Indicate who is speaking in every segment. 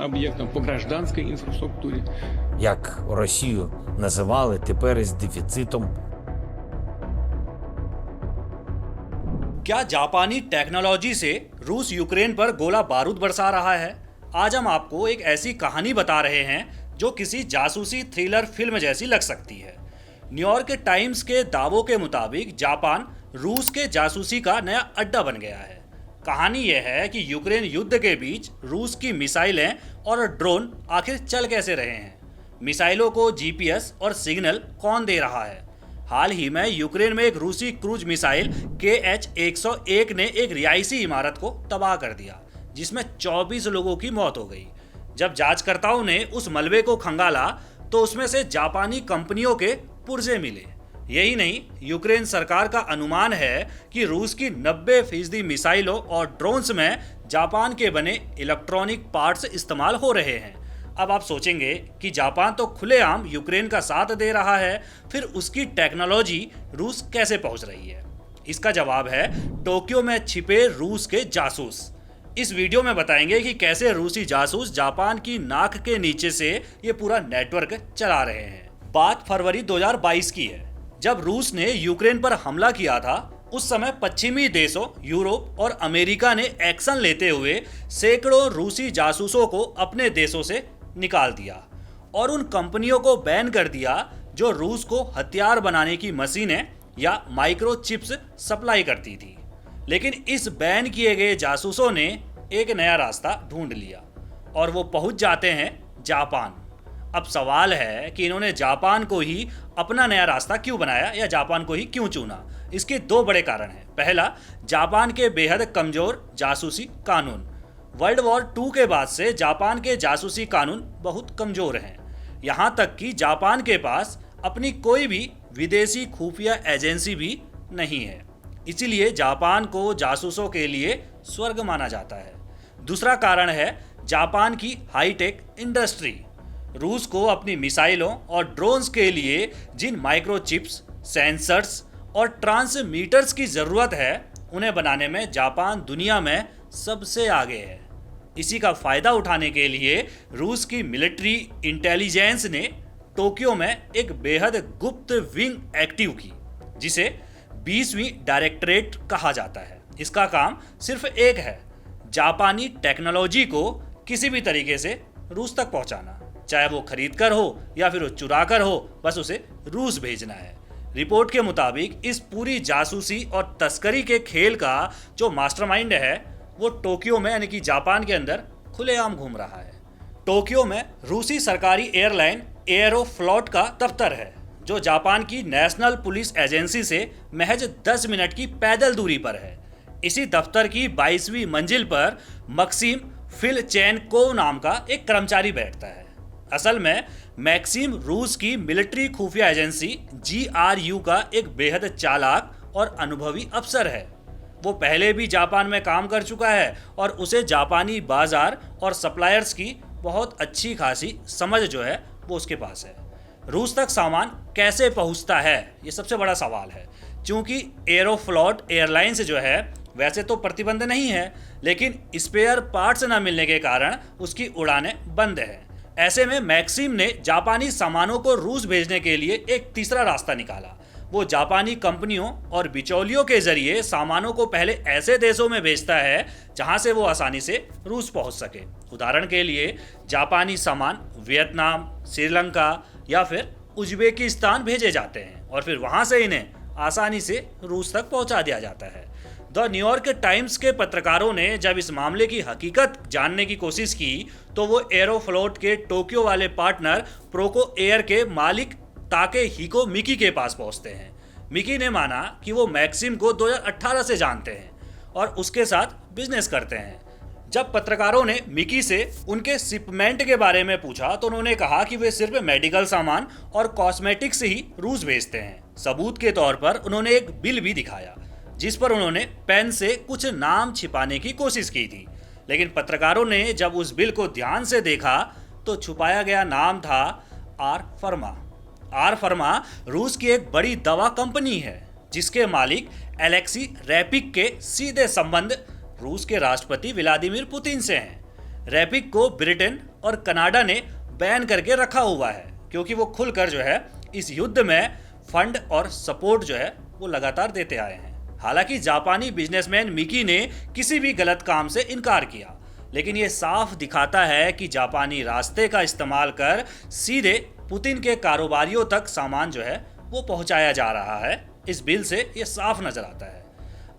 Speaker 1: объектам, по гражданской инфраструктуре.
Speaker 2: Як Росію називали тепер із дефіцитом.
Speaker 3: क्या जापानी टेक्नोलॉजी से रूस यूक्रेन पर गोला बारूद बरसा रहा है? आज हम आपको एक ऐसी कहानी बता रहे हैं जो किसी जासूसी थ्रिलर फिल्म जैसी लग सकती है। न्यूयॉर्क टाइम्स के दावों के मुताबिक जापान रूस के जासूसी का नया अड्डा बन गया है। कहानी यह है कि यूक्रेन युद्ध के बीच रूस की मिसाइलें और ड्रोन आखिर चल कैसे रहे हैं। मिसाइलों को जीपीएस और सिग्नल कौन दे रहा है? हाल ही में यूक्रेन में एक रूसी क्रूज मिसाइल KH-101 ने एक रिहायशी इमारत को तबाह कर दिया, जिसमें 24 लोगों की मौत हो गई। जब जांचकर्ताओं ने उस मलबे को खंगाला तो उसमें से जापानी कंपनियों के पुर्जे मिले। यही नहीं, यूक्रेन सरकार का अनुमान है कि रूस की 90% मिसाइलों और ड्रोन्स में जापान के बने इलेक्ट्रॉनिक पार्ट्स इस्तेमाल हो रहे हैं। अब आप सोचेंगे कि जापान तो खुलेआम यूक्रेन का साथ दे रहा है, फिर उसकी टेक्नोलॉजी रूस कैसे पहुंच रही है? इसका जवाब है टोक्यो में छिपे रूस के जासूस। इस वीडियो में बताएंगे कि कैसे रूसी जासूस जापान की नाक के नीचे से ये पूरा नेटवर्क चला रहे हैं। बात फरवरी 2022 की है, जब रूस ने यूक्रेन पर हमला किया था। उस समय पश्चिमी देशों यूरोप और अमेरिका ने एक्शन लेते हुए सैकड़ों रूसी जासूसों को अपने देशों से निकाल दिया और उन कंपनियों को बैन कर दिया जो रूस को हथियार बनाने की मशीनें या माइक्रोचिप्स सप्लाई करती थी। लेकिन इस बैन किए गए जासूसों ने एक नया रास्ता ढूंढ लिया और वो पहुंच जाते हैं जापान। अब सवाल है कि इन्होंने जापान को ही अपना नया रास्ता क्यों बनाया या जापान को ही क्यों चुना? इसके दो बड़े कारण हैं। पहला, जापान के बेहद कमजोर जासूसी कानून। वर्ल्ड वॉर 2 के बाद से जापान के जासूसी कानून बहुत कमजोर हैं। यहाँ तक कि जापान के पास अपनी कोई भी विदेशी खुफिया एजेंसी भी नहीं है। इसीलिए जापान को जासूसों के लिए स्वर्ग माना जाता है। दूसरा कारण है जापान की हाईटेक इंडस्ट्री। रूस को अपनी मिसाइलों और ड्रोन्स के लिए जिन माइक्रोचिप्स, सेंसर्स और ट्रांसमीटर्स की ज़रूरत है, उन्हें बनाने में जापान दुनिया में सबसे आगे है। इसी का फ़ायदा उठाने के लिए रूस की मिलिट्री इंटेलिजेंस ने टोक्यो में एक बेहद गुप्त विंग एक्टिव की, जिसे 20वीं डायरेक्टरेट कहा जाता है। इसका काम सिर्फ एक है, जापानी टेक्नोलॉजी को किसी भी तरीके से रूस तक पहुंचाना, चाहे वो खरीद कर हो या फिर वो चुरा कर हो, बस उसे रूस भेजना है। रिपोर्ट के मुताबिक इस पूरी जासूसी और तस्करी के खेल का जो मास्टरमाइंड है वो टोक्यो में यानी कि जापान के अंदर खुलेआम घूम रहा है। टोक्यो में रूसी सरकारी एयरलाइन एयरोफ्लॉट का दफ्तर है, जो जापान की नेशनल पुलिस एजेंसी से महज 10 मिनट की पैदल दूरी पर है। इसी दफ्तर की 22वीं मंजिल पर मक्सिम फिलचेनकोव नाम का एक कर्मचारी बैठता है। असल में मैक्सिम रूस की मिलिट्री खुफिया एजेंसी GRU का एक बेहद चालाक और अनुभवी अफसर है। वो पहले भी जापान में काम कर चुका है और उसे जापानी बाजार और सप्लायर्स की बहुत अच्छी खासी समझ जो है वो उसके पास है। रूस तक सामान कैसे पहुंचता है, ये सबसे बड़ा सवाल है। क्योंकि एरोफ्लॉट एयरलाइंस जो है वैसे तो प्रतिबंध नहीं है, लेकिन स्पेयर पार्ट्स न मिलने के कारण उसकी उड़ानें बंद है। ऐसे में मैक्सिम ने जापानी सामानों को रूस भेजने के लिए एक तीसरा रास्ता निकाला। वो जापानी कंपनियों और बिचौलियों के जरिए सामानों को पहले ऐसे देशों में भेजता है जहां से वो आसानी से रूस पहुंच सके। उदाहरण के लिए जापानी सामान वियतनाम, श्रीलंका या फिर उज्बेकिस्तान भेजे जाते हैं और फिर वहां से इन्हें आसानी से रूस तक पहुंचा दिया जाता है। द न्यूयॉर्क टाइम्स के पत्रकारों ने जब इस मामले की हकीकत जानने की कोशिश की तो वो एरोफ्लोट के टोक्यो वाले पार्टनर प्रोको एयर के मालिक ताकेहिको मिकी के पास पहुंचते हैं। मिकी ने माना कि वो मैक्सिम को 2018 से जानते हैं और उसके साथ बिजनेस करते हैं। जब पत्रकारों ने मिकी से उनके शिपमेंट के बारे में पूछा तो उन्होंने कहा कि वे सिर्फ मेडिकल सामान और कॉस्मेटिक्स ही रूस भेजते हैं। सबूत के तौर पर उन्होंने एक बिल भी दिखाया, जिस पर उन्होंने पेन से कुछ नाम छिपाने की कोशिश की थी। लेकिन पत्रकारों ने जब उस बिल को ध्यान से देखा तो छुपाया गया नाम था आर फर्मा। आर फर्मा रूस की एक बड़ी दवा कंपनी है, जिसके मालिक एलेक्सी रैपिक के सीधे संबंध रूस के राष्ट्रपति व्लादिमीर पुतिन से हैं। रैपिक को ब्रिटेन और कनाडा ने बैन करके रखा हुआ है, क्योंकि वो खुलकर जो है इस युद्ध में फंड और सपोर्ट जो है वो लगातार देते आए हैं। हालांकि जापानी बिजनेसमैन मिकी ने किसी भी गलत काम से इनकार किया, लेकिन ये साफ दिखाता है कि जापानी रास्ते का इस्तेमाल कर सीधे पुतिन के कारोबारियों तक सामान जो है वो पहुंचाया जा रहा है। इस बिल से ये साफ नजर आता है।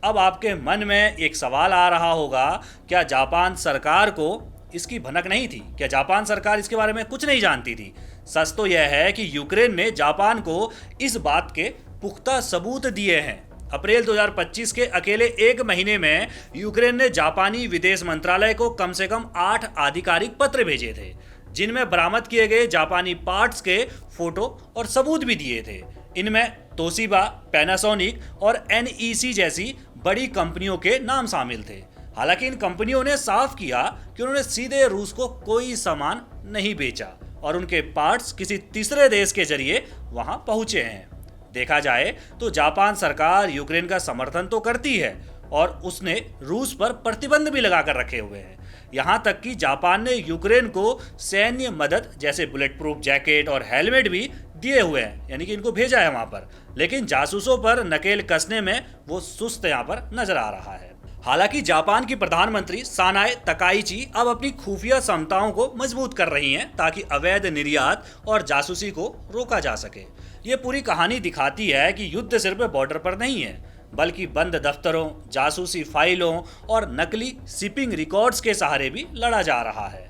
Speaker 3: अब आपके मन में एक सवाल आ रहा होगा, क्या जापान सरकार को इसकी भनक नहीं थी? क्या जापान सरकार इसके बारे में कुछ नहीं जानती थी? सच तो यह है कि यूक्रेन ने जापान को इस बात के पुख्ता सबूत दिए हैं। अप्रैल 2025 के अकेले एक महीने में यूक्रेन ने जापानी विदेश मंत्रालय को कम से कम 8 आधिकारिक पत्र भेजे थे, जिनमें बरामद किए गए जापानी पार्ट्स के फोटो और सबूत भी दिए थे। इनमें तोशिबा, पैनासोनिक और NEC जैसी बड़ी कंपनियों के नाम शामिल थे। हालांकि इन कंपनियों ने साफ किया कि उन्होंने सीधे रूस को कोई सामान नहीं बेचा और उनके पार्ट्स किसी तीसरे देश के जरिए वहां पहुंचे हैं। देखा जाए तो जापान सरकार यूक्रेन का समर्थन तो करती है और उसने रूस पर प्रतिबंध भी लगाकर रखे हुए हैं। यहाँ तक कि जापान ने यूक्रेन को सैन्य मदद जैसे बुलेट प्रूफ जैकेट और हेलमेट भी दिए हुए हैं, यानी कि इनको भेजा है वहां पर। लेकिन जासूसों पर नकेल कसने में वो सुस्त यहाँ पर नजर आ रहा है। हालांकि जापान की प्रधानमंत्री सानाए तकाइची अब अपनी खुफिया क्षमताओं को मजबूत कर रही हैं ताकि अवैध निर्यात और जासूसी को रोका जा सके। ये पूरी कहानी दिखाती है कि युद्ध सिर्फ बॉर्डर पर नहीं है, बल्कि बंद दफ्तरों, जासूसी फाइलों और नकली शिपिंग रिकॉर्ड्स के सहारे भी लड़ा जा रहा है।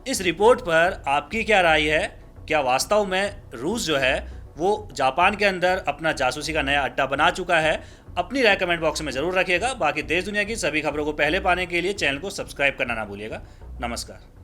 Speaker 3: इस रिपोर्ट पर आपकी क्या राय है? क्या वास्तव में रूस जो है वो जापान के अंदर अपना जासूसी का नया अड्डा बना चुका है? अपनी राय कमेंट बॉक्स में जरूर रखिएगा। बाकी देश दुनिया की सभी खबरों को पहले पाने के लिए चैनल को सब्सक्राइब करना ना भूलिएगा। नमस्कार।